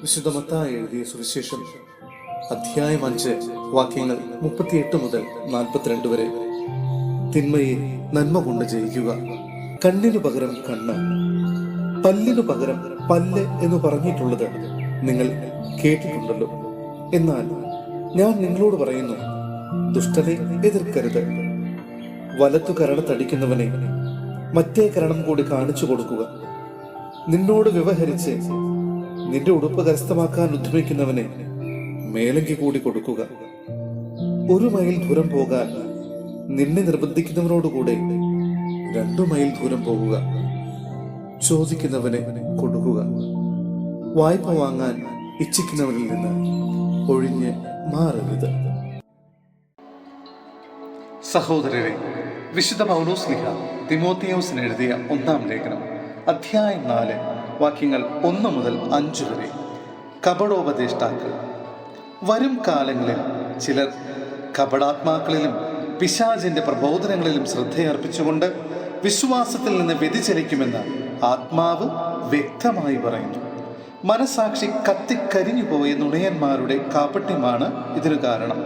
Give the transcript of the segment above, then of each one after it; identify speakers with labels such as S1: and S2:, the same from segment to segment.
S1: വിശുദ്ധ മത്തായി എഴുതിയ സുവിശേഷം അധ്യായം 5 വാക്യങ്ങൾ 38 മുതൽ 42 വരെ. തിന്മയെ നന്മ കൊണ്ട് ജയിക്കുക. കണ്ണിനു പകരം കണ്ണ്, പല്ലിനു പകരം പല്ല് എന്ന് പറഞ്ഞിട്ടുള്ളത് നിങ്ങൾ കേട്ടിട്ടുണ്ടല്ലോ. എന്നാൽ ഞാൻ നിങ്ങളോട് പറയുന്നു, ദുഷ്ടനെ എതിർക്കരുത്. വലത്തു കരണത്തടിക്കുന്നവനെ മറ്റേ കരണം കൂടി കാണിച്ചു കൊടുക്കുക. നിന്നോട് വ്യവഹരിച്ച് നിന്റെ ഉടുപ്പ് കരസ്ഥമാക്കാൻ ഉദ്യമിക്കുന്നവനെ മേലങ്കി കൂടി കൊടുക്കുക. 1 മൈൽ ദൂരം പോകാൻ നിന്നെ നിർബന്ധിക്കുന്നവനോടുകൂടെ 2 മൈൽ ദൂരം പോകുക. ചോദിക്കുന്നവനെ കൊടുക്കുക. വായ്പ വാങ്ങാൻ ഇച്ഛിക്കുന്നവനിൽ നിന്ന് ഒഴിഞ്ഞ് മാറരുത്. സഹോദരരെ, വിശുദ്ധ പൗലോസ്ലീഹ തിമോത്തിയോസിന് എഴുതിയ 1-ാം ലേഖനം അധ്യായം 4 വാക്യങ്ങൾ 1 മുതൽ 5 വരെ. കപടോപദേഷ്ടാക്കൾ. വരും കാലങ്ങളിൽ ചിലർ കപടാത്മാക്കളിലും പിശാചിന്റെ പ്രബോധനങ്ങളിലും ശ്രദ്ധയർപ്പിച്ചുകൊണ്ട് വിശ്വാസത്തിൽ നിന്ന് വ്യതിചലിക്കുമെന്ന് ആത്മാവ് വ്യക്തമായി പറയുന്നു. മനസാക്ഷി കത്തിക്കരിഞ്ഞു പോയ നുണയന്മാരുടെ കാപട്യമാണ് ഇതിനു കാരണം.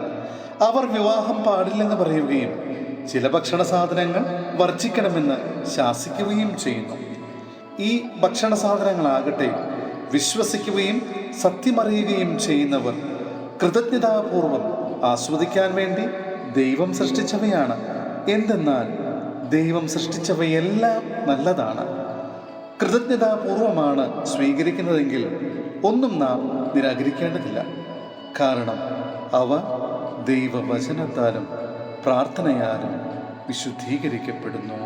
S1: അവർ വിവാഹം പാടില്ലെന്ന് പറയുകയും ചില ഭക്ഷണ സാധനങ്ങൾ വർജിക്കണമെന്ന് ശാസിക്കുകയും ചെയ്യുന്നു. ഈ ഭക്ഷണ സാധനങ്ങളാകട്ടെ വിശ്വസിക്കുകയും സത്യമറിയുകയും ചെയ്യുന്നവർ കൃതജ്ഞതാപൂർവം ആസ്വദിക്കാൻ വേണ്ടി ദൈവം സൃഷ്ടിച്ചവയാണ്. എന്തെന്നാൽ ദൈവം സൃഷ്ടിച്ചവയെല്ലാം നല്ലതാണ്. കൃതജ്ഞതാപൂർവമാണ് സ്വീകരിക്കുന്നതെങ്കിൽ ഒന്നും നാം നിരാകരിക്കേണ്ടതില്ല. കാരണം അവ ദൈവവചനത്താലും പ്രാർത്ഥനയാലും വിശുദ്ധീകരിക്കപ്പെടുന്നു.